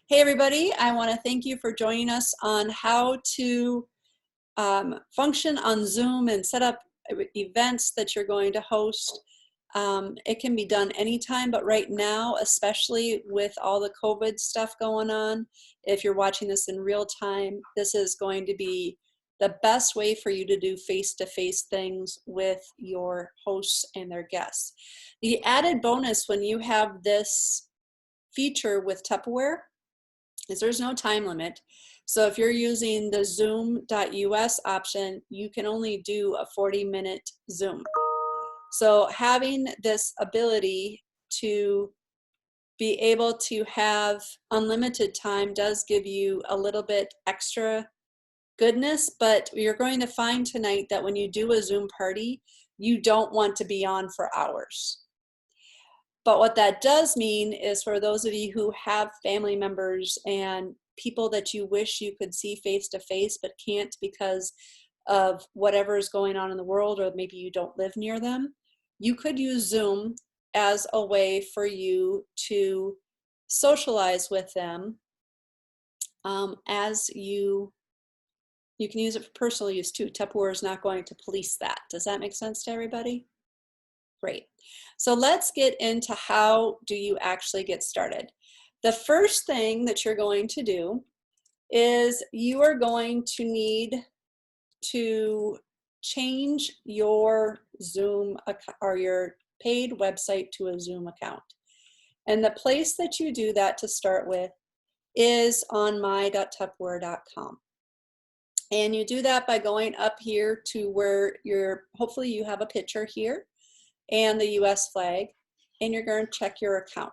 Hey everybody, I want to thank you for joining us on how to function on Zoom and set up events that you're going to host. It can be done anytime, but right now, especially with all the COVID stuff going on, if you're watching this in real time, this is going to be the best way for you to do face-to-face things with your hosts and their guests. The added bonus when you have this feature with Tupperware is there's no time limit. So if you're using the zoom.us option, you can only do a 40-minute Zoom. So having this ability to be able to have unlimited time does give you a little bit extra goodness, but you're going to find tonight that when you do a Zoom party, you don't want to be on for hours. But what that does mean is for those of you who have family members and people that you wish you could see face to face but can't because of whatever is going on in the world, or maybe you don't live near them, you could use Zoom as a way for you to socialize with them as you can use it for personal use too. Tupperware is not going to police that. Does that make sense to everybody? Great. So let's get into how do you actually get started. The first thing that you're going to do is you are going to need to change your Zoom or your paid website to a Zoom account. And the place that you do that to start with is on my.tupperware.com. And you do that by going up here to where hopefully you have a picture here and the US flag, and you're going to check your account.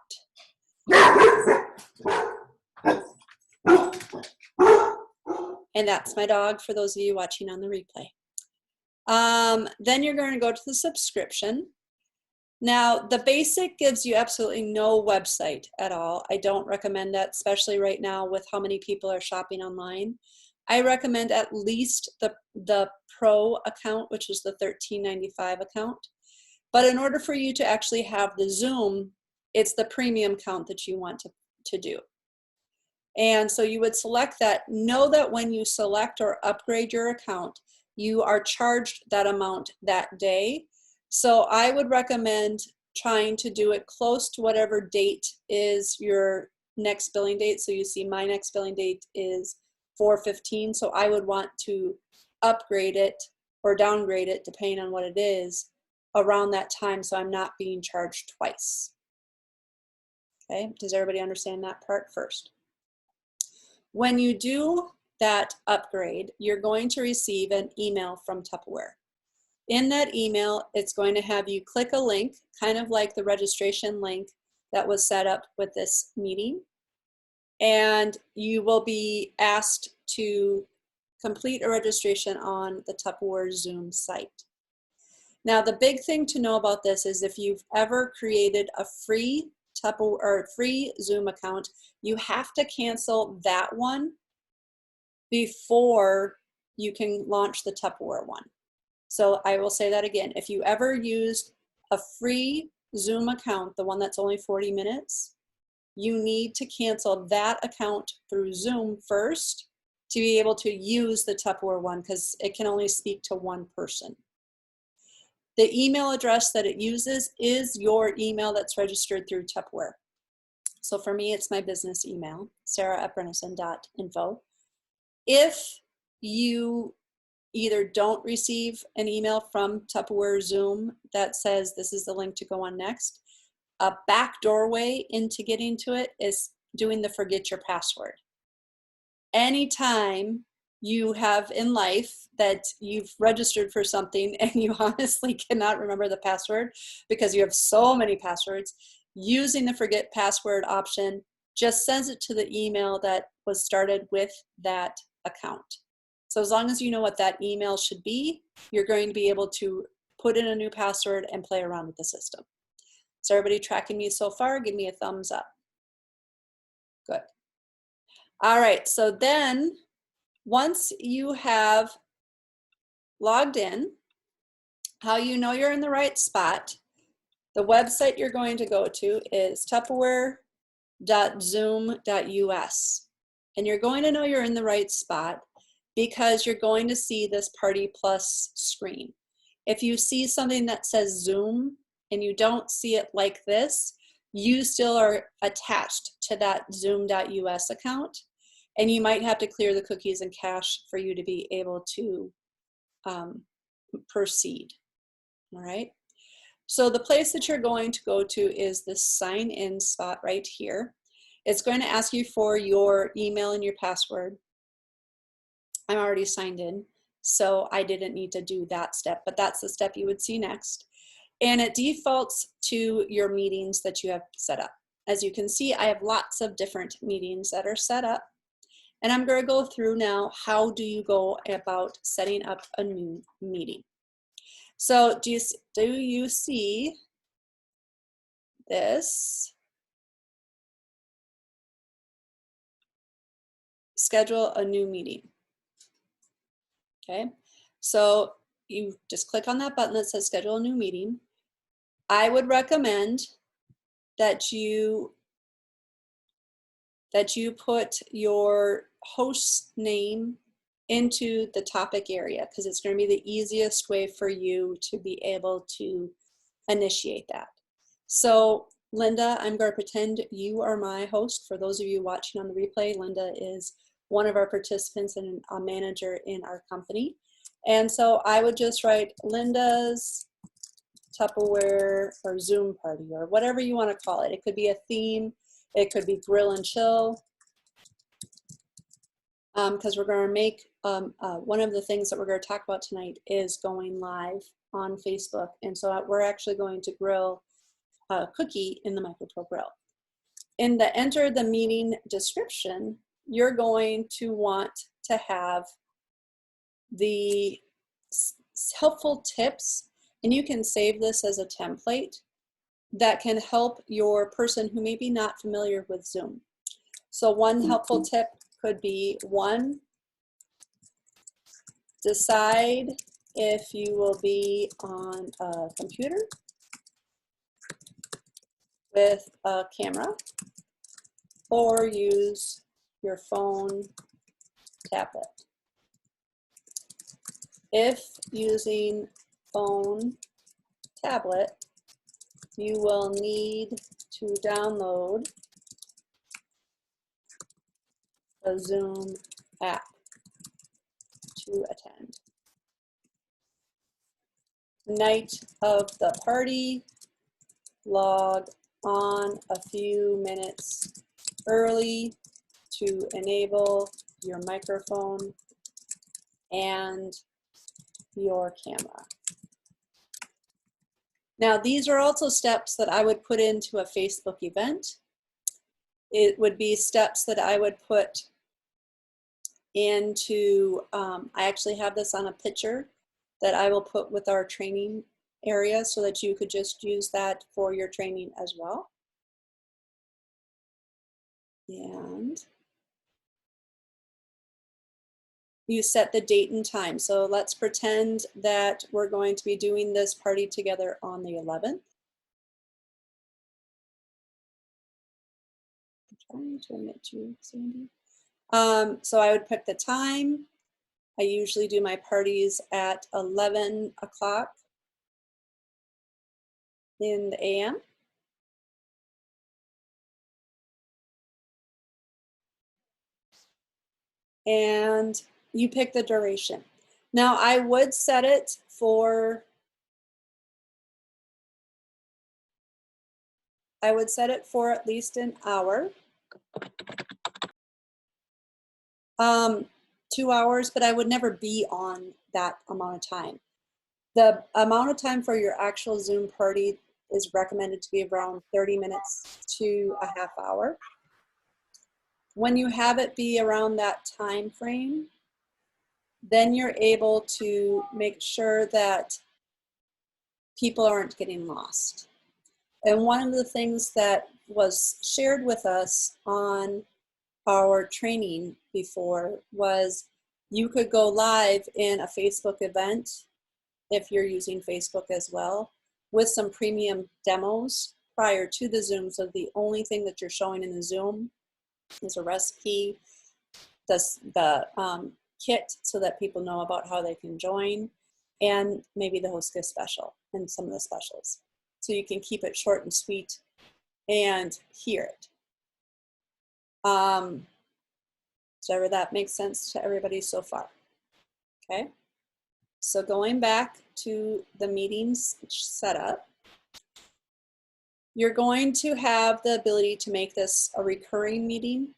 And that's my dog for those of you watching on the replay. Then you're going to go to the subscription. Now, the basic gives you absolutely no website at all. I don't recommend that, especially right now with how many people are shopping online. I recommend at least the Pro account, which is the $13.95 account. But in order for you to actually have the Zoom, it's the premium account that you want to do. And so you would select that. Know that when you select or upgrade your account, you are charged that amount that day. So I would recommend trying to do it close to whatever date is your next billing date. So you see my next billing date is 4/15. So I would want to upgrade it or downgrade it depending on what it is around that time, so I'm not being charged twice. Okay, does everybody understand that part first? When you do that upgrade, you're going to receive an email from Tupperware. In that email, it's going to have you click a link, kind of like the registration link that was set up with this meeting, and you will be asked to complete a registration on the Tupperware Zoom site. Now, the big thing to know about this is if you've ever created a free Tupperware or free Zoom account, you have to cancel that one before you can launch the Tupperware one. So I will say that again. If you ever used a free Zoom account, the one that's only 40 minutes, you need to cancel that account through Zoom first to be able to use the Tupperware one, because it can only speak to one person. The email address that it uses is your email that's registered through Tupperware. So for me, it's my business email, sarah@brenison.info. If you either don't receive an email from Tupperware Zoom that says this is the link to go on next, a back doorway into getting to it is doing the forget your password. Anytime you have in life that you've registered for something and you honestly cannot remember the password because you have so many passwords, using the forget password option just sends it to the email that was started with that account. So as long as you know what that email should be, you're going to be able to put in a new password and play around with the system. Is everybody tracking me so far? Give me a thumbs up. Good. All right, so then once you have logged in, how you know you're in the right spot, the website you're going to go to is Tupperware www.zoom.us. And you're going to know you're in the right spot because you're going to see this Party Plus screen. If you see something that says Zoom and you don't see it like this, you still are attached to that zoom.us account, and you might have to clear the cookies and cache for you to be able to proceed. All right. So the place that you're going to go to is this sign in spot right here. It's going to ask you for your email and your password. I'm already signed in, so I didn't need to do that step, but that's the step you would see next. And it defaults to your meetings that you have set up. As you can see, I have lots of different meetings that are set up. And I'm going to go through now, how do you go about setting up a new meeting? So do you see this? Schedule a new meeting. Okay, so you just click on that button that says schedule a new meeting. I would recommend that you put your host name into the topic area, because it's going to be the easiest way for you to be able to initiate that. So Linda, I'm going to pretend you are my host. For those of you watching on the replay, Linda is one of our participants and a manager in our company. And so I would just write Linda's Tupperware or Zoom party, or whatever you want to call it. It could be a theme, it could be grill and chill, because we're going to make, one of the things that we're going to talk about tonight is going live on Facebook. And so we're actually going to grill a cookie in the MicroPro Grill. In the enter the meeting description, you're going to want to have the helpful tips, and you can save this as a template that can help your person who may be not familiar with Zoom. So one helpful tip could be, one, decide if you will be on a computer with a camera or use your phone, tablet. If using phone, tablet, you will need to download the Zoom app to attend. Night of the party, log on a few minutes early to enable your microphone and your camera. Now, these are also steps that I would put into a Facebook event. It would be steps that I would put into, I actually have this on a picture that I will put with our training area so that you could just use that for your training as well. And you set the date and time. So let's pretend that we're going to be doing this party together on the 11th. I'm trying to admit you, Sandy. So I would pick the time. I usually do my parties at 11 o'clock in the AM. And you pick the duration. Now I would set it for, at least an hour. 2 hours, but I would never be on that amount of time. The amount of time for your actual Zoom party is recommended to be around 30 minutes to a half hour. When you have it be around that time frame, then you're able to make sure that people aren't getting lost. And one of the things that was shared with us on our training before was you could go live in a Facebook event if you're using Facebook as well with some premium demos prior to the Zoom. So the only thing that you're showing in the Zoom is a recipe, the kit so that people know about how they can join, and maybe the hostess special and some of the specials. So you can keep it short and sweet and hear it. So that makes sense to everybody so far. Okay, so going back to the meetings setup, you're going to have the ability to make this a recurring meeting.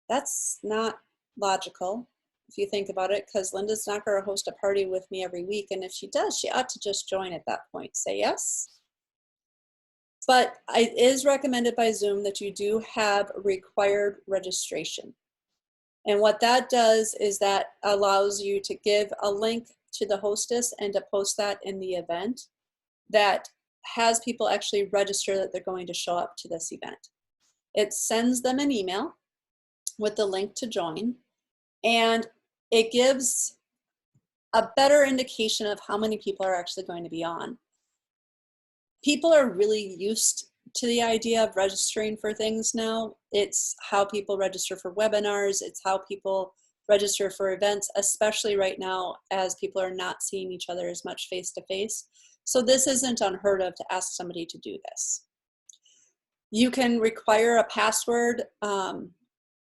That's not logical if you think about it, because Linda's not going to host a party with me every week, and if she does, she ought to just join at that point. Say yes. But it is recommended by Zoom that you do have required registration. And what that does is that allows you to give a link to the hostess and to post that in the event that has people actually register that they're going to show up to this event. It sends them an email with the link to join, and it gives a better indication of how many people are actually going to be on. People are really used to the idea of registering for things now. It's how people register for webinars. It's how people register for events, especially right now as people are not seeing each other as much face to face. So this isn't unheard of to ask somebody to do this. You can require a password.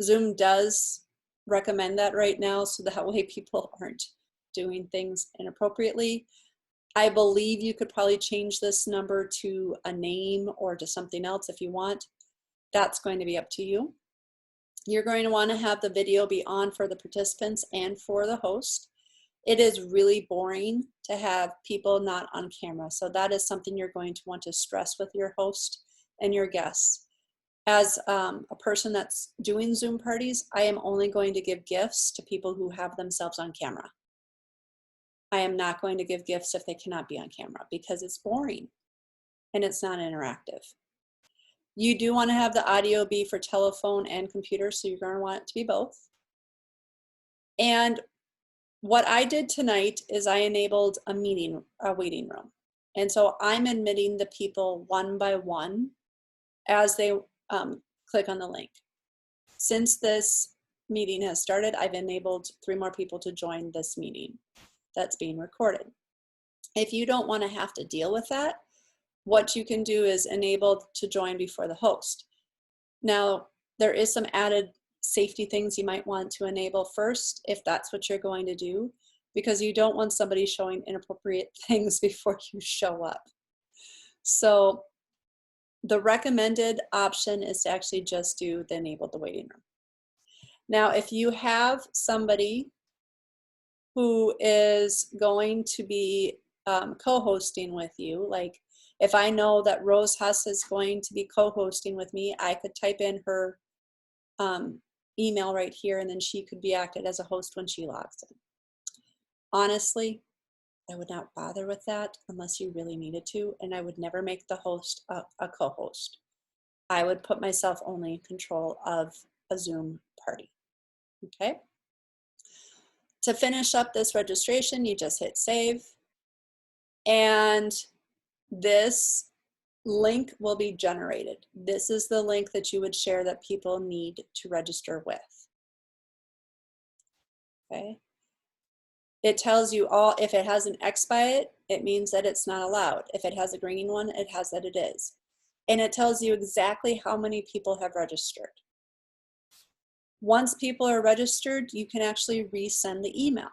Zoom does recommend that right now, so that way people aren't doing things inappropriately. I believe you could probably change this number to a name or to something else if you want. That's going to be up to you. You're going to want to have the video be on for the participants and for the host. It is really boring to have people not on camera, so that is something you're going to want to stress with your host and your guests. As a person that's doing Zoom parties, I am only going to give gifts to people who have themselves on camera. I am not going to give gifts if they cannot be on camera, because it's boring and it's not interactive. You do want to have the audio be for telephone and computer, so you're going to want it to be both. And what I did tonight is I enabled a waiting room. And so I'm admitting the people one by one as they click on the link. Since this meeting has started, I've enabled 3 more people to join this meeting that's being recorded. If you don't want to have to deal with that, what you can do is enable to join before the host. Now, there is some added safety things you might want to enable first if that's what you're going to do, because you don't want somebody showing inappropriate things before you show up. So the recommended option is to actually just do the enable the waiting room. Now, if you have somebody who is going to be co-hosting with you, like if I know that Rose Huss is going to be co-hosting with me, I could type in her email right here, and then she could be acted as a host when she logs in. Honestly, I would not bother with that unless you really needed to, and I would never make the host a co-host. I would put myself only in control of a Zoom party, okay? To finish up this registration, you just hit save, and this link will be generated. This is the link that you would share that people need to register with. Okay. It tells you all, if it has an X by it, it means that it's not allowed. If it has a green one, it has that it is. And it tells you exactly how many people have registered. Once people are registered, you can actually resend the email.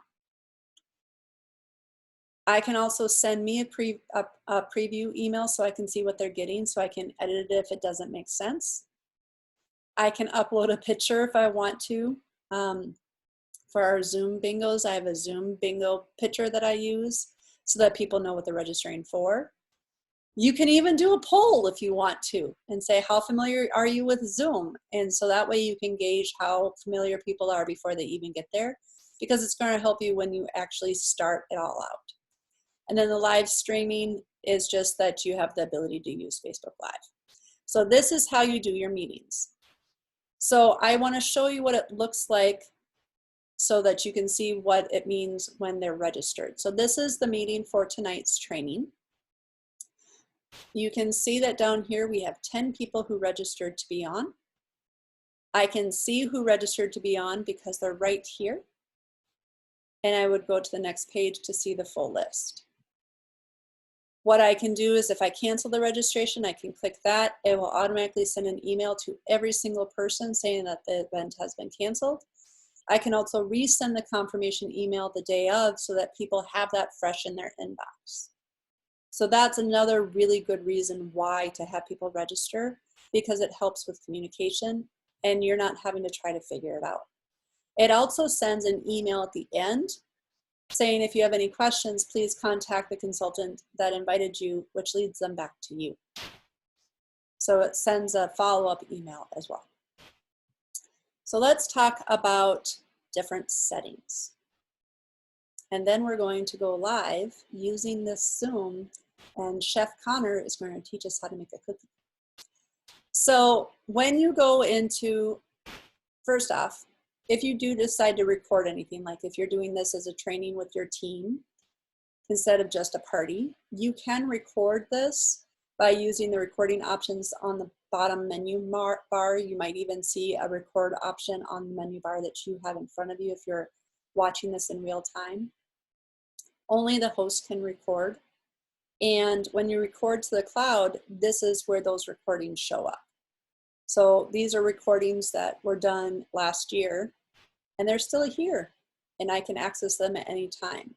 I can also send me a preview email so I can see what they're getting, so I can edit it if it doesn't make sense. I can upload a picture if I want to. For our Zoom bingos, I have a Zoom bingo picture that I use so that people know what they're registering for. You can even do a poll if you want to and say, how familiar are you with Zoom? And so that way you can gauge how familiar people are before they even get there, because it's going to help you when you actually start it all out. And then the live streaming is just that you have the ability to use Facebook Live. So this is how you do your meetings. So I want to show you what it looks like so that you can see what it means when they're registered. So this is the meeting for tonight's training. you can see that down here we have 10 people who registered to be on. I can see who registered to be on because they're right here. And I would go to the next page to see the full list. What I can do is if I cancel the registration, I can click that. It will automatically send an email to every single person saying that the event has been canceled. I can also resend the confirmation email the day of so that people have that fresh in their inbox. So that's another really good reason why to have people register, because it helps with communication and you're not having to try to figure it out. It also sends an email at the end saying if you have any questions, please contact the consultant that invited you, which leads them back to you. So it sends a follow-up email as well. So let's talk about different settings. And then we're going to go live using this Zoom, and Chef Connor is going to teach us how to make a cookie. So when you go into, first off, if you do decide to record anything, like if you're doing this as a training with your team instead of just a party, you can record this by using the recording options on the bottom menu bar. You might even see a record option on the menu bar that you have in front of you if you're watching this in real time. Only the host can record. And when you record to the cloud, this is where those recordings show up. So these are recordings that were done last year, and they're still here, and I can access them at any time.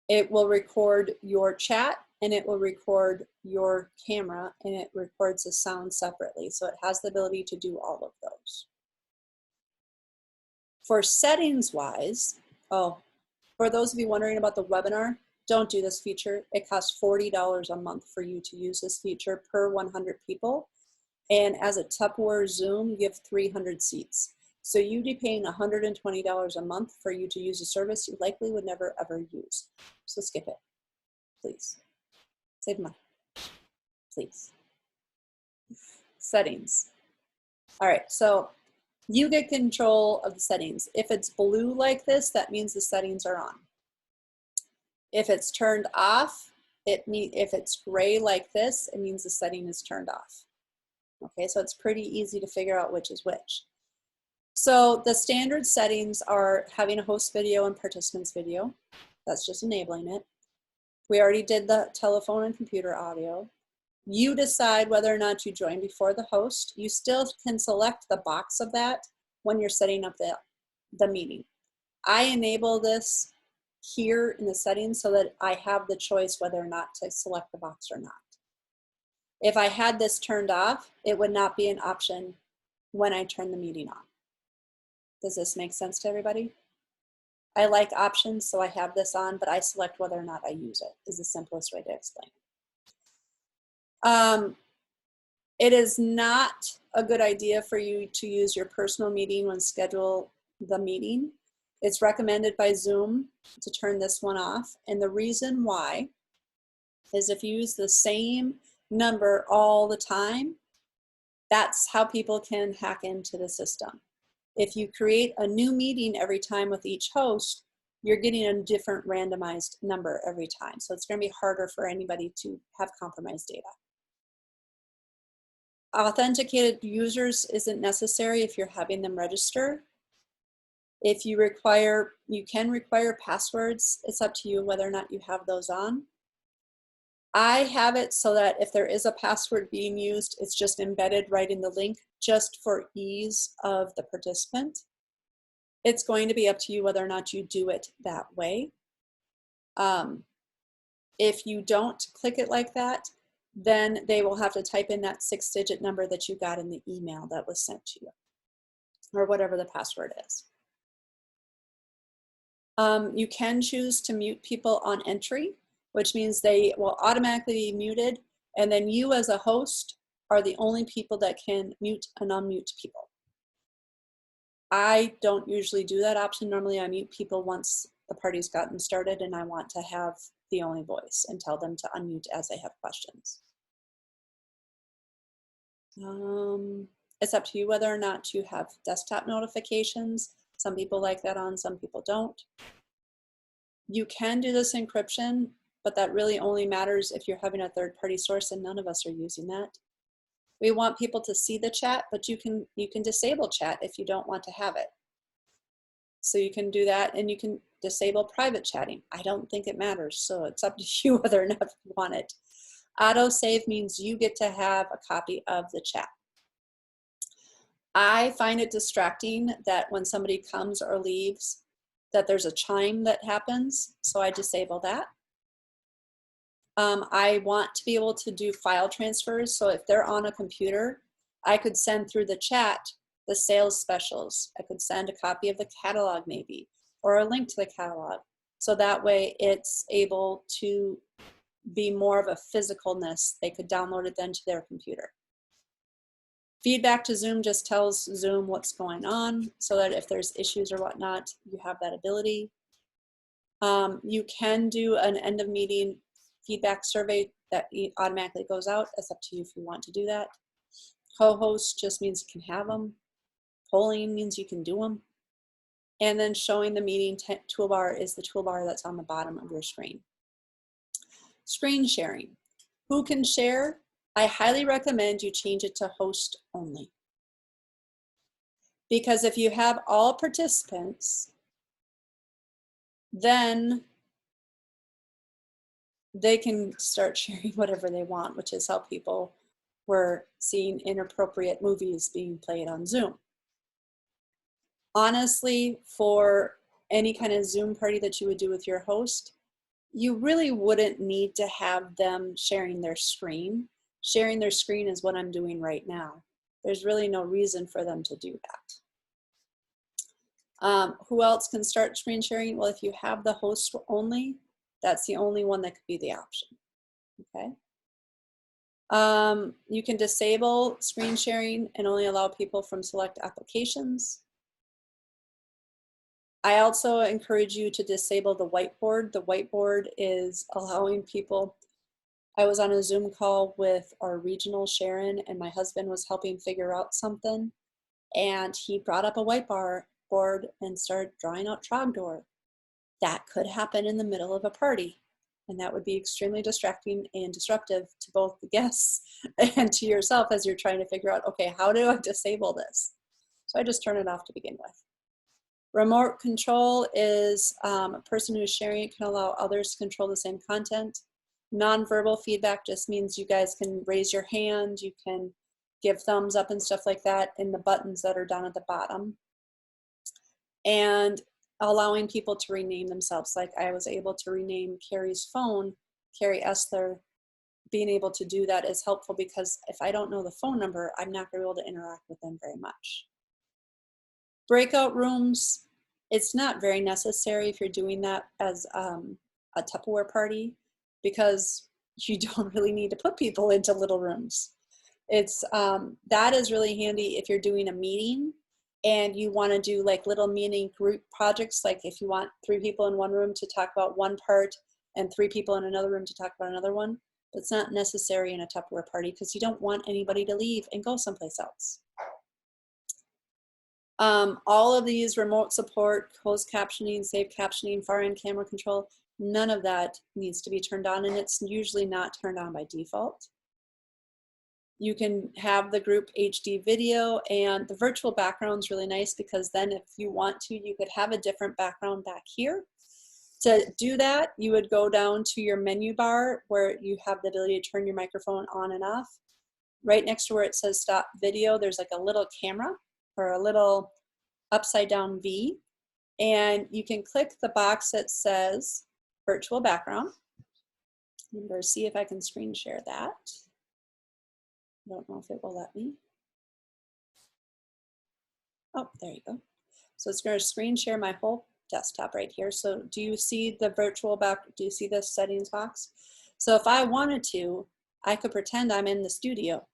It will record your chat, and it will record your camera, and it records the sound separately. So it has the ability to do all of those. For settings wise, for those of you wondering about the webinar, don't do this feature. It costs $40 a month for you to use this feature per 100 people. And as a Tupperware Zoom, you have 300 seats. So you'd be paying $120 a month for you to use a service you likely would never ever use. So skip it, please. Save money, please. Settings. All right, so you get control of the settings. If it's blue like this, that means the settings are on. If it's turned off, if it's gray like this, it means the setting is turned off. Okay, so it's pretty easy to figure out which is which. So the standard settings are having a host video and participants video. That's just enabling it. We already did the telephone and computer audio. You decide whether or not you join before the host. You still can select the box of that when you're setting up the meeting. I enable this here in the settings so that I have the choice whether or not to select the box or not. If I had this turned off, it would not be an option when I turn the meeting on. Does this make sense to everybody? I like options, so I have this on, but I select whether or not I use it, is the simplest way to explain it. It is not a good idea for you to use your personal meeting when schedule the meeting. It's recommended by Zoom to turn this one off. And the reason why is if you use the same number all the time, that's how people can hack into the system. If you create a new meeting every time with each host, you're getting a different randomized number every time. So it's going to be harder for anybody to have compromised data. Authenticated users isn't necessary if you're having them register. If you can require passwords. It's up to you whether or not you have those on. I have it so that if there is a password being used, it's just embedded right in the link just for ease of the participant. It's going to be up to you whether or not you do it that way. If you don't click it like that, then they will have to type in that 6-digit number that you got in the email that was sent to you, or whatever the password is. You can choose to mute people on entry, which means they will automatically be muted, and then you as a host are the only people that can mute and unmute people. I don't usually do that option. Normally I mute people once the party's gotten started and I want to have the only voice and tell them to unmute as they have questions. It's up to you whether or not you have desktop notifications. Some people like that on, some people don't. You can do this encryption but that really only matters if you're having a third-party source, and none of us are using that. We want people to see the chat, but you can disable chat if you don't want to have it. So you can do that, and you can disable private chatting. I don't think it matters, so it's up to you whether or not you want it. Autosave means you get to have a copy of the chat. I find it distracting that when somebody comes or leaves, that there's a chime that happens, so I disable that. I want to be able to do file transfers, so if they're on a computer, I could send through the chat the sales specials. I could send a copy of the catalog maybe, or a link to the catalog. So that way it's able to be more of a physicalness. They could download it then to their computer. Feedback to Zoom just tells Zoom what's going on, so that if there's issues or whatnot, you have that ability. You can do an end of meeting feedback survey that automatically goes out. It's up to you if you want to do that. Co-host just means you can have them. Polling means you can do them. And then showing the meeting toolbar is the toolbar that's on the bottom of your screen. Screen sharing. Who can share? I highly recommend you change it to host only. Because if you have all participants, then they can start sharing whatever they want, which is how people were seeing inappropriate movies being played on Zoom. Honestly, for any kind of Zoom party that you would do with your host, you really wouldn't need to have them sharing their screen. Sharing their screen is what I'm doing right now. There's really no reason for them to do that. Who else can start screen sharing? Well, if you have the host only, that's the only one that could be the option, okay? You can disable screen sharing and only allow people from select applications. I also encourage you to disable the whiteboard. The whiteboard is allowing people. I was on a Zoom call with our regional Sharon, and my husband was helping figure out something, and he brought up a whiteboard and started drawing out Trogdor. That could happen in the middle of a party, and that would be extremely distracting and disruptive to both the guests and to yourself as you're trying to figure out, okay, how do I disable this? So I just turn it off to begin with. Remote control is a person who's sharing it can allow others to control the same content. Nonverbal feedback just means you guys can raise your hand, you can give thumbs up and stuff like that in the buttons that are down at the bottom. And allowing people to rename themselves. Like I was able to rename Carrie's phone, Carrie Essler. Being able to do that is helpful because if I don't know the phone number, I'm not going to be able to interact with them very much. Breakout rooms, it's not very necessary if you're doing that as a Tupperware party because you don't really need to put people into little rooms. It's that is really handy if you're doing a meeting and you want to do like little meeting group projects, like if you want 3 people in one room to talk about one part and 3 people in another room to talk about another one. It's not necessary in a Tupperware party because you don't want anybody to leave and go someplace else. All of these remote support, closed captioning, saved captioning, far-end camera control, none of that needs to be turned on, and it's usually not turned on by default. You can have the group HD video, and the virtual background is really nice because then if you want to, you could have a different background back here. To do that, you would go down to your menu bar where you have the ability to turn your microphone on and off. Right next to where it says stop video, there's like a little camera or a little upside down V, and you can click the box that says virtual background. I'm going to see if I can screen share that. I don't know if it will let me. Oh, there you go. So it's going to screen share my whole desktop right here. So do you see the virtual do you see the settings box? So if I wanted to, I could pretend I'm in the studio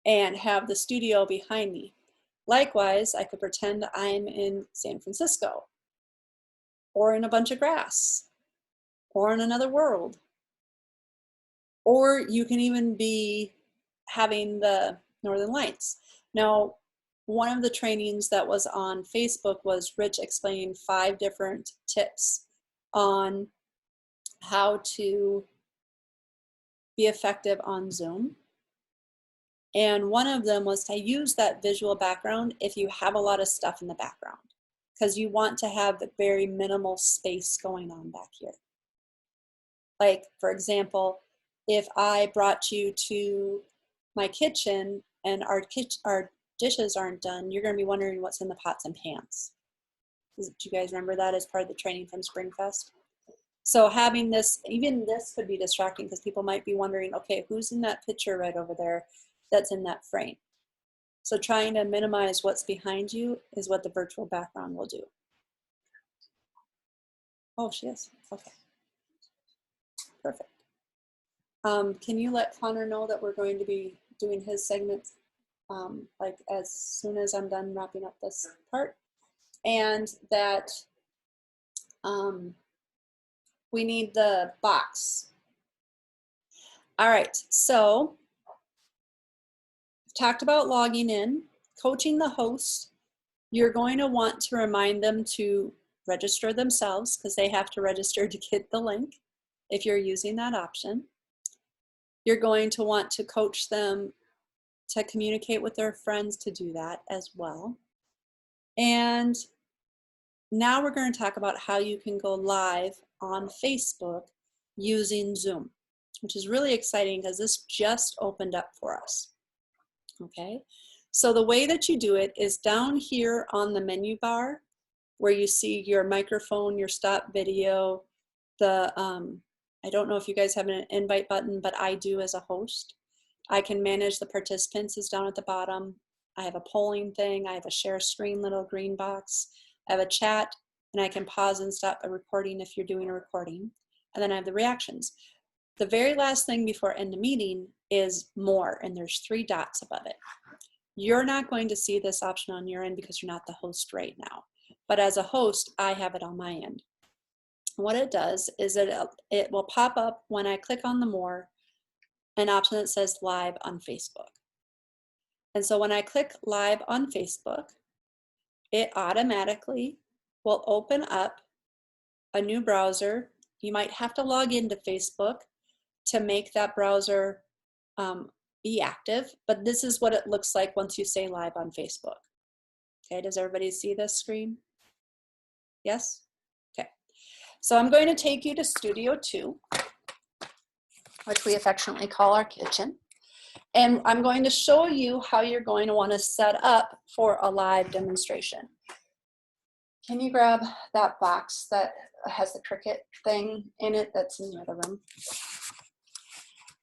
and have the studio behind me. Likewise, I could pretend I'm in San Francisco or in a bunch of grass or in another world. Or you can even be having the Northern Lights. Now, one of the trainings that was on Facebook was Rich explaining 5 different tips on how to be effective on Zoom. And one of them was to use that visual background if you have a lot of stuff in the background, because you want to have the very minimal space going on back here. Like, for example, if I brought you to my kitchen and our dishes aren't done, you're going to be wondering what's in the pots and pans. Do you guys remember that as part of the training from Springfest? So having this, even this could be distracting because people might be wondering, okay, who's in that picture right over there that's in that frame? So trying to minimize what's behind you is what the virtual background will do. Oh, she is. Okay. Perfect. Can you let Connor know that we're going to be doing his segments like as soon as I'm done wrapping up this part, and that we need the box. All right, so talked about logging in, coaching the host. You're going to want to remind them to register themselves because they have to register to get the link if you're using that option. You're going to want to coach them to communicate with their friends to do that as well. And now we're going to talk about how you can go live on Facebook using Zoom, which is really exciting because this just opened up for us. Okay, so the way that you do it is down here on the menu bar where you see your microphone, your stop video, the, I don't know if you guys have an invite button, but I do as a host. I can manage the participants is down at the bottom. I have a polling thing. I have a share screen little green box. I have a chat, and I can pause and stop a recording if you're doing a recording. And then I have the reactions. The very last thing before end the meeting is more, and there's 3 dots above it. You're not going to see this option on your end because you're not the host right now. But as a host, I have it on my end. What it does is it will pop up when I click on the more, an option that says live on Facebook. And so when I click live on Facebook, it automatically will open up a new browser. You might have to log into Facebook to make that browser be active, but this is what it looks like once you say live on Facebook. Okay, does everybody see this screen? Yes? Okay, so I'm going to take you to Studio 2, which we affectionately call our kitchen. And I'm going to show you how you're going to want to set up for a live demonstration. Can you grab that box that has the Cricut thing in it that's in the other room?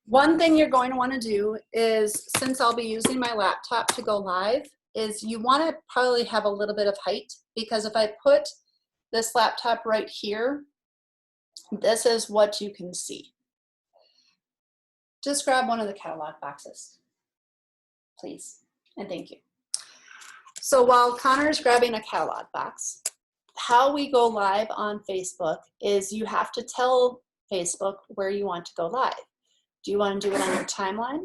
One thing you're going to want to do is, since I'll be using my laptop to go live, is you want to probably have a little bit of height, because if I put this laptop right here, this is what you can see. Just grab one of the catalog boxes, please, and thank you. So while Connor is grabbing a catalog box, how we go live on Facebook is you have to tell Facebook where you want to go live. Do you want to do it on your timeline?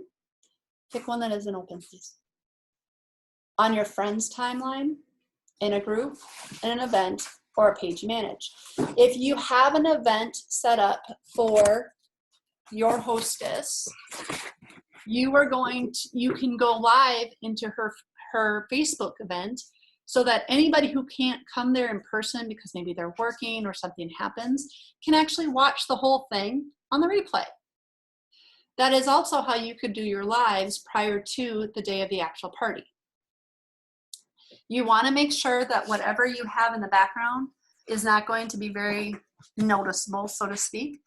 Pick one that isn't open, please. On your friend's timeline, in a group, in an event, or a page you manage. If you have an event set up for your hostess, you can go live into her Facebook event so that anybody who can't come there in person because maybe they're working or something happens can actually watch the whole thing on the replay. That is also how you could do your lives prior to the day of the actual party. You want to make sure that whatever you have in the background is not going to be very noticeable, so to speak.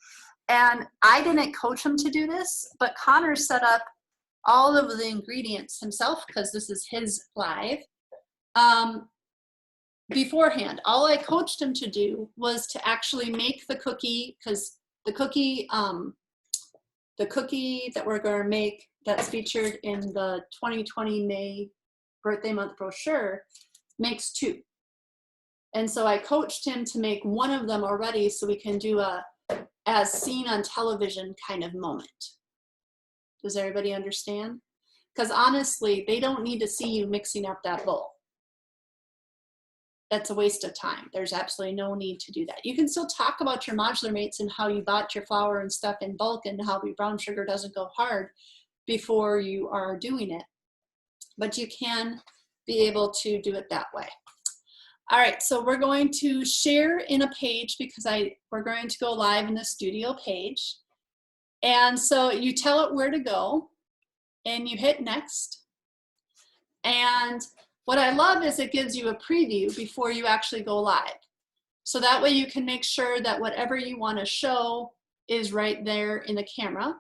And I didn't coach him to do this, but Connor set up all of the ingredients himself because this is his live. Beforehand, all I coached him to do was to actually make the cookie, because the cookie that we're going to make that's featured in the 2020 May birthday month brochure makes 2. And so I coached him to make one of them already so we can do a as seen on television kind of moment. Does everybody understand? Because honestly, they don't need to see you mixing up that bowl. that's a waste of time. There's absolutely no need to do that. You can still talk about your modular mates and how you bought your flour and stuff in bulk and how your brown sugar doesn't go hard before you are doing it. But you can be able to do it that way. All right, so we're going to share in a page because we're going to go live in the studio page. And so you tell it where to go and you hit next. And what I love is it gives you a preview before you actually go live. So that way you can make sure that whatever you want to show is right there in the camera.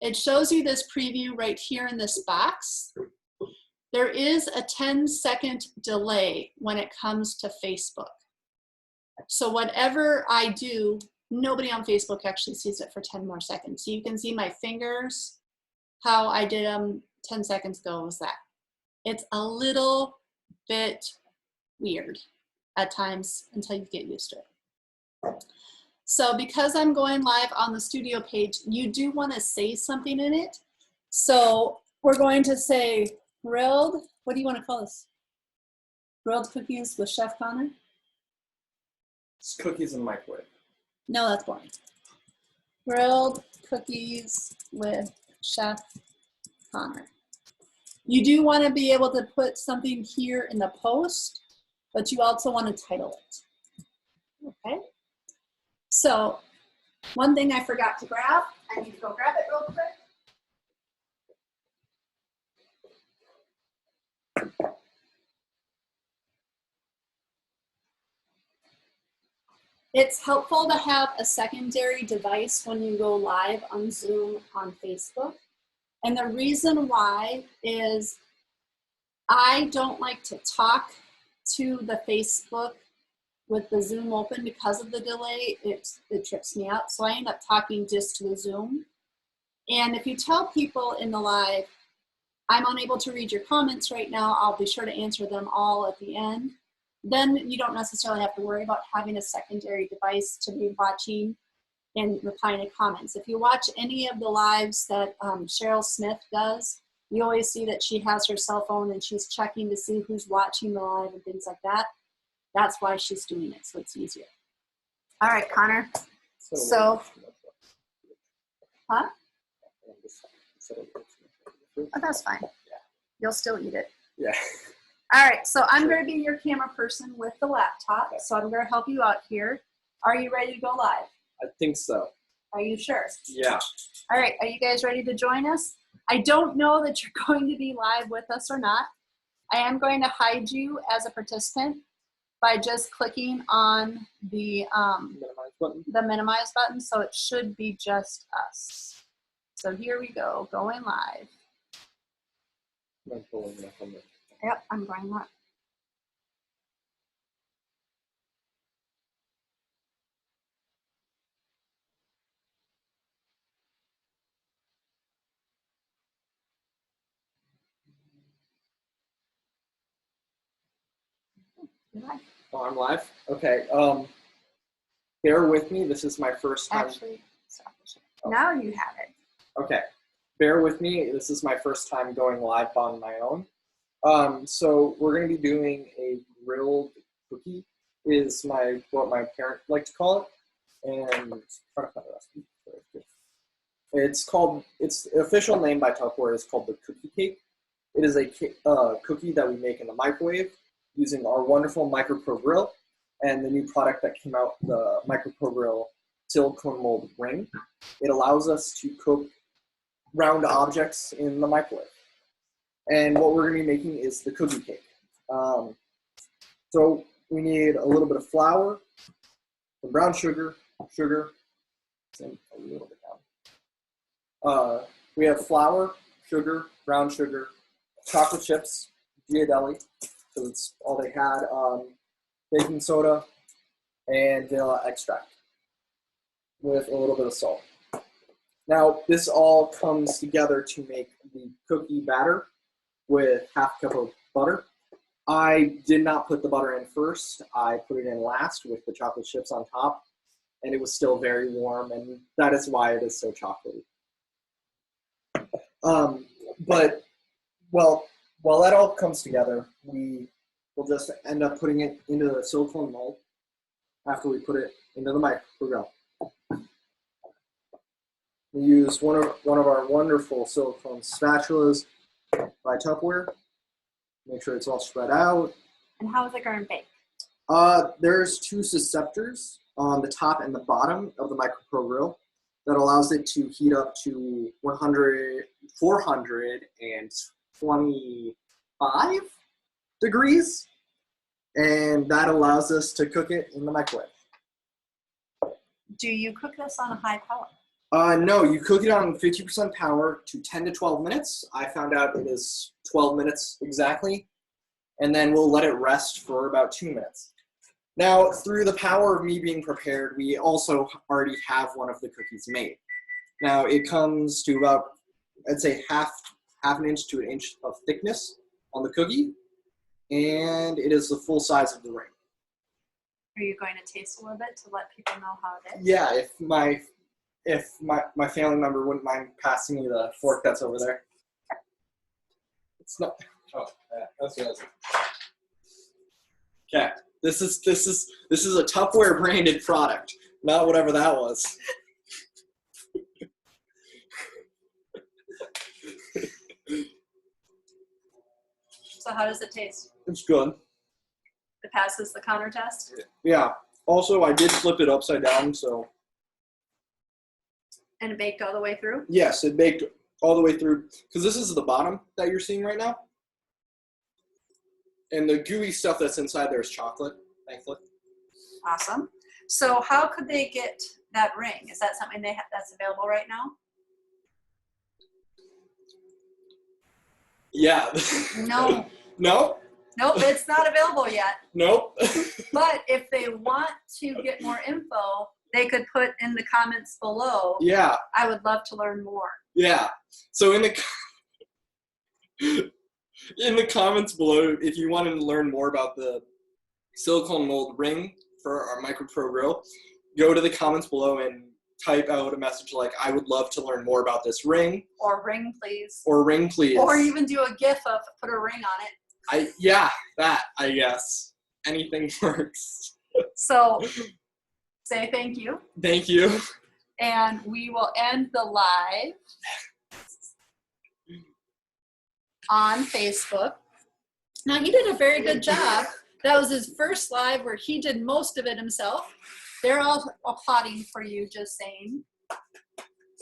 It shows you this preview right here in this box. There is a 10-second delay when it comes to Facebook. So whatever I do, nobody on Facebook actually sees it for 10 more seconds. So you can see my fingers, how I did them 10 seconds ago was that. It's a little bit weird at times until you get used to it. So because I'm going live on the studio page, you do want to say something in it. So we're going to say grilled, what do you want to call this? Grilled cookies with Chef Connor? It's cookies in the microwave. No, that's boring. Grilled cookies with Chef Connor. You do want to be able to put something here in the post, but you also want to title it. Okay? So, one thing I forgot to grab, I need to go grab it real quick. It's helpful to have a secondary device when you go live on Zoom on Facebook. And the reason why is I don't like to talk to the Facebook with the Zoom open because of the delay. It trips me out. So I end up talking just to the Zoom. And if you tell people in the live, I'm unable to read your comments right now, I'll be sure to answer them all at the end. Then you don't necessarily have to worry about having a secondary device to be watching and replying to comments. If you watch any of the lives that Cheryl Smith does, you always see that she has her cell phone and she's checking to see who's watching the live and things like that. That's why she's doing it, so it's easier. All right, Connor. So, huh? Oh, that's fine. You'll still eat it. Yeah. All right, so I'm going to be your camera person with the laptop, so I'm going to help you out here. Are you ready to go live? I think so. Are you sure? Yeah. All right, are you guys ready to join us? I don't know that you're going to be live with us or not. I am going to hide you as a participant by just clicking on the minimize button, so it should be just us. So here we go, going live. Yep, I'm going live. Oh, I'm live? Okay. Bear with me. This is my first time. Actually, stop. Now you have it. Okay. Bear with me. This is my first time going live on my own. So we're going to be doing a grilled cookie, is what my parents like to call it. And try to find the recipe. Its official name by Tupperware is called the cookie cake. It is a cookie that we make in the microwave using our wonderful MicroPro grill and the new product that came out, the MicroPro grill silicone mold ring. It allows us to cook round objects in the microwave. And what we're going to be making is the cookie cake. So we need a little bit of flour, some brown sugar, and a little bit down. We have flour, sugar, brown sugar, chocolate chips, Ghirardelli, so it's all they had, baking soda, and vanilla extract with a little bit of salt. Now, this all comes together to make the cookie batter with half a cup of butter. I did not put the butter in first. I put it in last with the chocolate chips on top, and it was still very warm, and that is why it is so chocolatey. But, well, while that all comes together, we're we'll just end up putting it into the silicone mold after we put it into the microgrill. We use one of our wonderful silicone spatulas by Tupperware. Make sure it's all spread out. And how is it going to bake? There's two susceptors on the top and the bottom of the microgrill that allows it to heat up to 425 degrees, and that allows us to cook it in the microwave. Do you cook this on a high power? No, you cook it on 50% power to 10 to 12 minutes. I found out it is 12 minutes exactly, and then we'll let it rest for about 2 minutes. Now, through the power of me being prepared, we also already have one of the cookies made. Now, it comes to about, I'd say, half an inch to an inch of thickness on the cookie, and it is the full size of the ring. Are you going to taste a little bit to let people know how it is? Yeah, if my family member wouldn't mind passing me the fork that's over there. It's not. Oh, yeah, that's what it is. Okay, this is a Tupperware branded product, not whatever that was. So how does it taste? It's good. It passes the counter test? Yeah. Also, I did flip it upside down, so. And it baked all the way through? Yes, it baked all the way through. Because this is the bottom that you're seeing right now. And the gooey stuff that's inside there is chocolate, thankfully. Awesome. So how could they get that ring? Is that something they have that's available right now? Yeah. No. No? Nope, it's not available yet. Nope. But if they want to get more info, they could put in the comments below. Yeah. I would love to learn more. Yeah. So in the comments below, if you want to learn more about the silicone mold ring for our Micro Pro Grill, go to the comments below and type out a message like, I would love to learn more about this ring. Or ring, please. Or ring, please. Or even do a GIF of put a ring on it. Yeah, that, I guess. Anything works. So say thank you. Thank you. And we will end the live on Facebook. Now, he did a very good job. That was his first live where he did most of it himself. They're all applauding for you, just saying.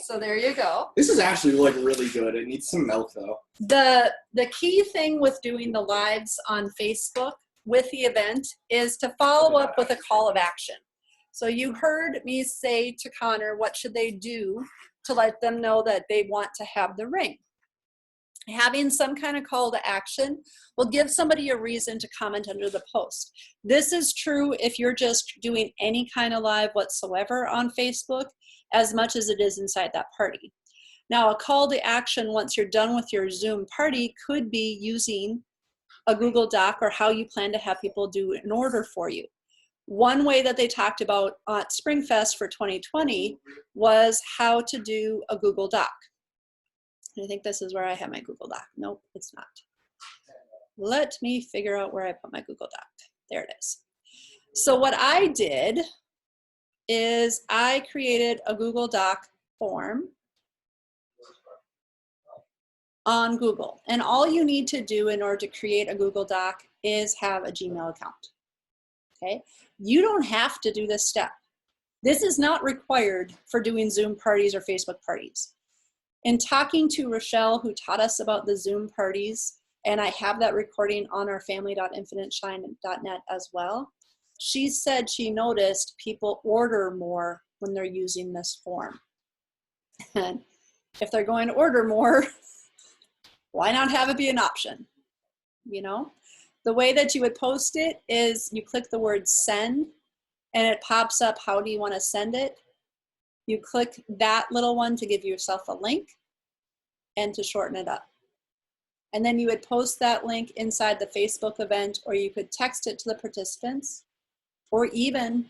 So there you go. This is actually like really good. It needs some milk though. The key thing with doing the lives on Facebook with the event is to follow up with a call of action. So you heard me say to Connor, what should they do to let them know that they want to have the ring? Having some kind of call to action will give somebody a reason to comment under the post. This is true if you're just doing any kind of live whatsoever on Facebook, as much as it is inside that party. Now, a call to action once you're done with your Zoom party could be using a Google Doc or how you plan to have people do an order for you. One way that they talked about at SpringFest for 2020 was how to do a Google Doc. I think this is where I have my Google Doc. Nope, it's not. Let me figure out where I put my Google Doc. There it is. So what I did is I created a Google Doc form on Google. And all you need to do in order to create a Google Doc is have a Gmail account. Okay? You don't have to do this step. This is not required for doing Zoom parties or Facebook parties. In talking to Rochelle, who taught us about the Zoom parties, and I have that recording on our family.infiniteshine.net as well, she said she noticed people order more when they're using this form. And if they're going to order more, why not have it be an option? You know, the way that you would post it is you click the word send and it pops up, how do you want to send it? You click that little one to give yourself a link and to shorten it up. And then you would post that link inside the Facebook event, or you could text it to the participants, or even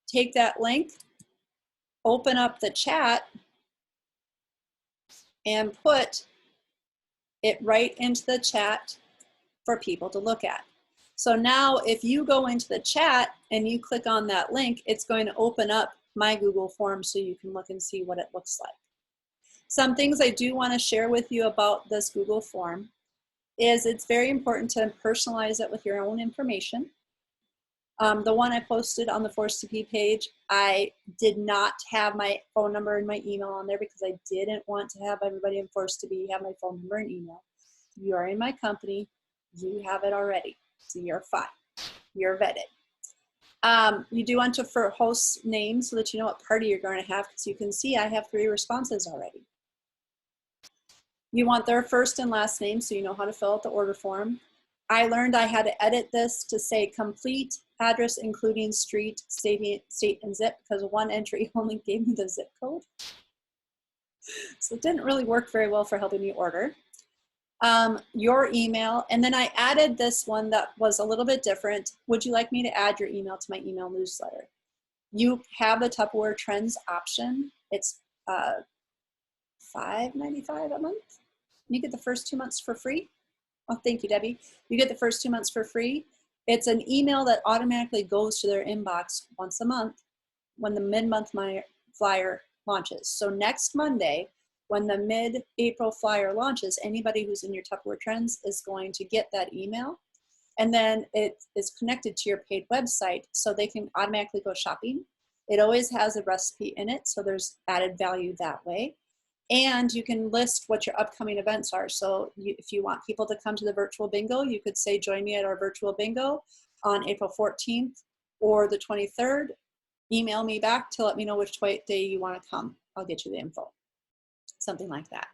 take that link, open up the chat, and put it right into the chat for people to look at. So now if you go into the chat and you click on that link, it's going to open up my Google form so you can look and see what it looks like. Some things I do want to share with you about this Google form is it's very important to personalize it with your own information. The one I posted on the Force to Be page, I did not have my phone number and my email on there because I didn't want to have everybody in Force to Be have my phone number and email. You are in my company, you have it already, so you're fine, you're vetted. You do want to for host name so that you know what party you're going to have, because you can see I have 3 responses already. You want their first and last name so you know how to fill out the order form. I learned I had to edit this to say complete address including street, state, and zip, because one entry only gave me the zip code. So it didn't really work very well for helping me order. Your email, and then I added this one that was a little bit different. Would you like me to add your email to my email newsletter? You have the Tupperware Trends option. It's $5.95 a month. You get the first 2 months for free. Oh, thank you, Debbie. You get the first 2 months for free. It's an email that automatically goes to their inbox once a month when the mid-month flyer launches. So next Monday, when the mid-April flyer launches, anybody who's in your Tupperware Trends is going to get that email. And then it is connected to your paid website so they can automatically go shopping. It always has a recipe in it, so there's added value that way. And you can list what your upcoming events are. So if you want people to come to the virtual bingo, you could say, join me at our virtual bingo on April 14th or the 23rd. Email me back to let me know which day you want to come. I'll get you the info. Something like that.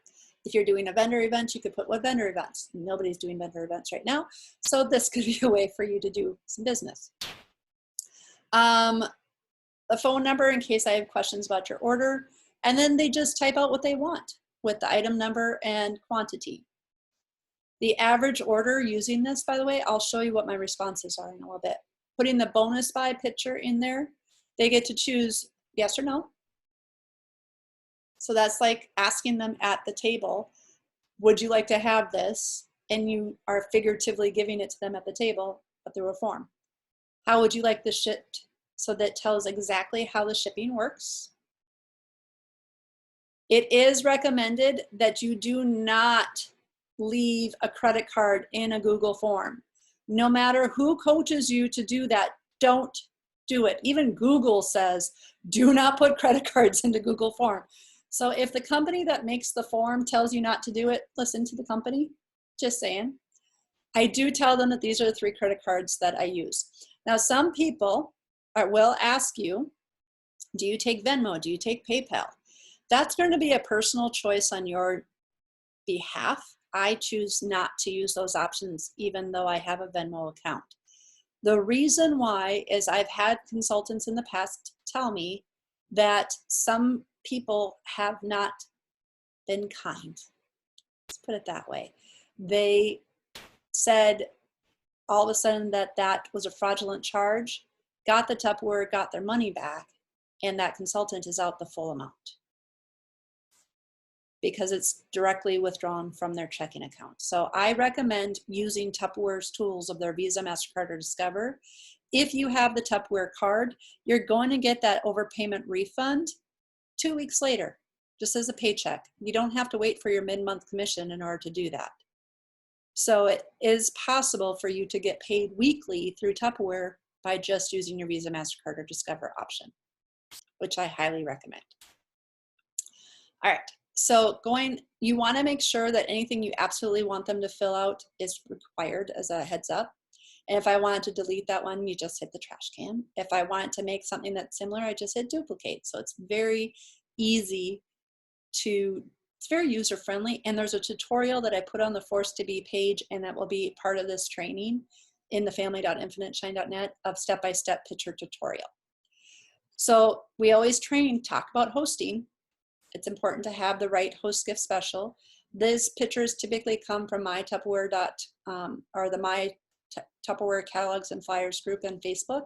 If you're doing a vendor event, you could put what vendor events. Nobody's doing vendor events right now. So this could be a way for you to do some business. A phone number in case I have questions about your order. And then they just type out what they want with the item number and quantity. The average order using this, by the way, I'll show you what my responses are in a little bit. Putting the bonus buy picture in there, they get to choose yes or no. So that's like asking them at the table, would you like to have this? And you are figuratively giving it to them at the table, but through a form. How would you like this shipped? So that tells exactly how the shipping works. It is recommended that you do not leave a credit card in a Google form. No matter who coaches you to do that, don't do it. Even Google says, do not put credit cards into Google form. So if the company that makes the form tells you not to do it, listen to the company, just saying. I do tell them that these are the 3 credit cards that I use. Now, some people will ask you, do you take Venmo? Do you take PayPal? That's going to be a personal choice on your behalf. I choose not to use those options, even though I have a Venmo account. The reason why is I've had consultants in the past tell me that some people have not been kind. Let's put it that way. They said all of a sudden that that was a fraudulent charge, got the Tupperware, got their money back, and that consultant is out the full amount, because it's directly withdrawn from their checking account. So I recommend using Tupperware's tools of their Visa, MasterCard, or Discover. If you have the Tupperware card, you're going to get that overpayment refund 2 weeks later, just as a paycheck. You don't have to wait for your mid-month commission in order to do that. So it is possible for you to get paid weekly through Tupperware by just using your Visa, MasterCard, or Discover option, which I highly recommend. All right. So you want to make sure that anything you absolutely want them to fill out is required as a heads up. And if I wanted to delete that one, you just hit the trash can. If I wanted to make something that's similar, I just hit duplicate. So it's very easy it's very user friendly. And there's a tutorial that I put on the Force to Be page, and that will be part of this training in the family.infiniteshine.net of step-by-step picture tutorial. So we always talk about hosting. It's important to have the right host gift special. These pictures typically come from my Tupperware or the My Tupperware Catalogs and Flyers group on Facebook.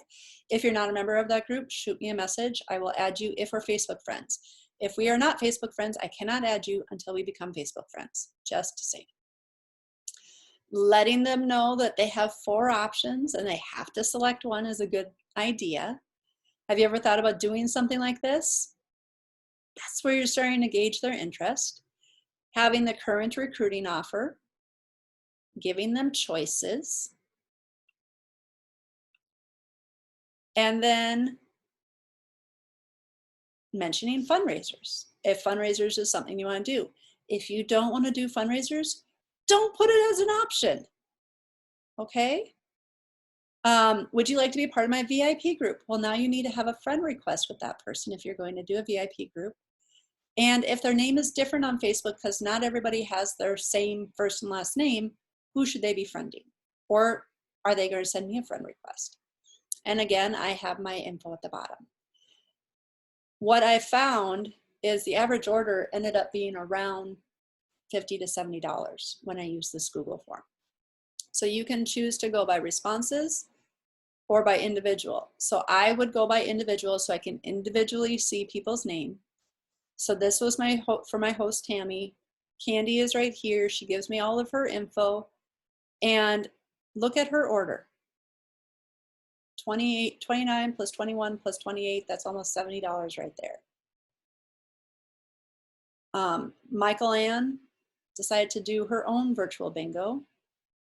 If you're not a member of that group, shoot me a message. I will add you if we're Facebook friends. If we are not Facebook friends, I cannot add you until we become Facebook friends, just to say. letting them know that they have 4 options and they have to select one is a good idea. Have you ever thought about doing something like this? That's where you're starting to gauge their interest. Having the current recruiting offer, giving them choices, and then mentioning fundraisers. If fundraisers is something you want to do. If you don't want to do fundraisers, don't put it as an option. Okay? Would you like to be part of my VIP group? Well, now you need to have a friend request with that person if you're going to do a VIP group. And if their name is different on Facebook, because not everybody has their same first and last name, who should they be friending? Or are they going to send me a friend request? And again, I have my info at the bottom. What I found is the average order ended up being around $50 to $70 when I use this Google form. So you can choose to go by responses or by individual. So I would go by individual so I can individually see people's name. So this was for my host, Tammy. Candy is right here. She gives me all of her info. And look at her order. 29 plus 21 plus 28, that's almost $70 right there. Michael Ann decided to do her own virtual bingo.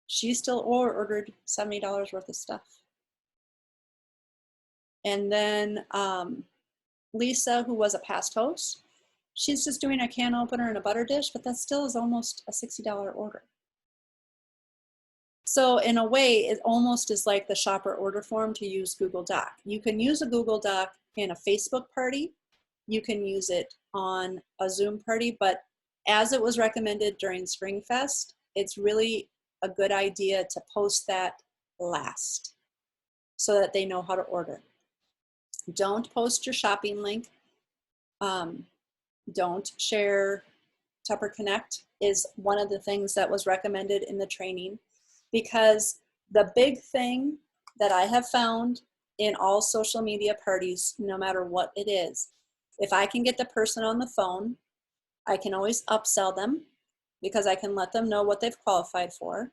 She still ordered $70 worth of stuff. And then Lisa, who was a past host, she's just doing a can opener and a butter dish, but that still is almost a $60 order. So in a way, it almost is like the shopper order form to use Google Doc. You can use a Google Doc in a Facebook party. You can use it on a Zoom party, but as it was recommended during SpringFest, it's really a good idea to post that last so that they know how to order. Don't post your shopping link. Don't share. Tupper Connect is one of the things that was recommended in the training, because the big thing that I have found in all social media parties, no matter what it is, if I can get the person on the phone, I can always upsell them because I can let them know what they've qualified for.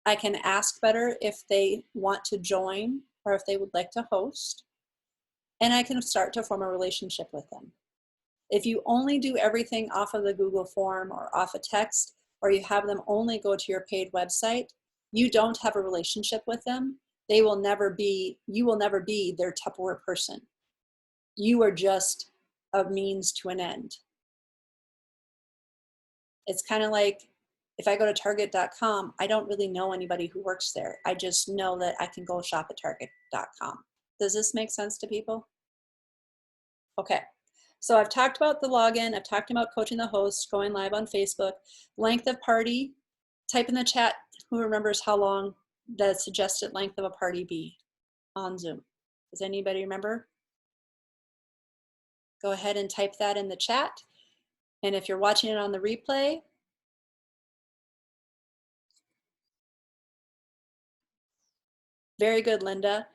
I can ask better if they want to join or if they would like to host. And I can start to form a relationship with them. If you only do everything off of the Google form or off a text, or you have them only go to your paid website, you don't have a relationship with them. You will never be their Tupperware person. You are just a means to an end. It's kind of like if I go to target.com, I don't really know anybody who works there. I just know that I can go shop at target.com. Does this make sense to people? Okay. So I've talked about the login. I've talked about coaching the host, going live on Facebook, length of party. Type in the chat who remembers how long the suggested length of a party be on Zoom. Does anybody remember? Go ahead and type that in the chat. And if you're watching it on the replay, very good, Linda.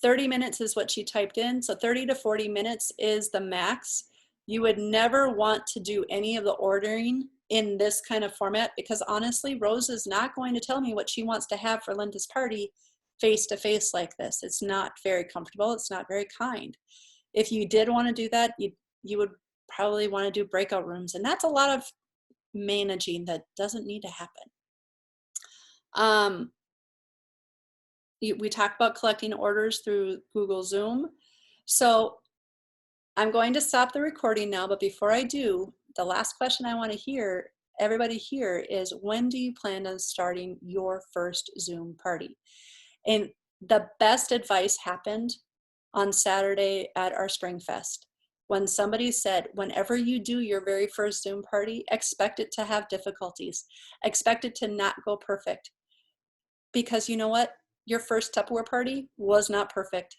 30 minutes is what she typed in. So 30 to 40 minutes is the max. You would never want to do any of the ordering in this kind of format because honestly, Rose is not going to tell me what she wants to have for Linda's party face-to-face like this. It's not very comfortable. It's not very kind. If you did want to do that, you would probably want to do breakout rooms. And that's a lot of managing that doesn't need to happen. We talked about collecting orders through Google Zoom. So I'm going to stop the recording now, but before I do, the last question I want to hear, everybody here, is when do you plan on starting your first Zoom party? And the best advice happened on Saturday at our SpringFest when somebody said, whenever you do your very first Zoom party, expect it to have difficulties. Expect it to not go perfect. Because you know what? Your first Tupperware party was not perfect.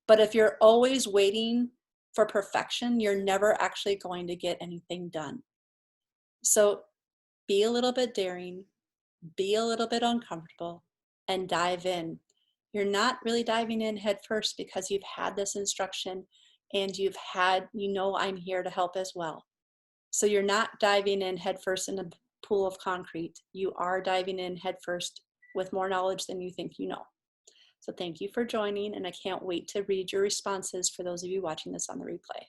But if you're always waiting for perfection, you're never actually going to get anything done. So be a little bit daring, be a little bit uncomfortable, and dive in. You're not really diving in head first because you've had this instruction and you know I'm here to help as well. So you're not diving in head first into pool of concrete. You are diving in headfirst with more knowledge than you think you know. So thank you for joining, and I can't wait to read your responses for those of you watching this on the replay.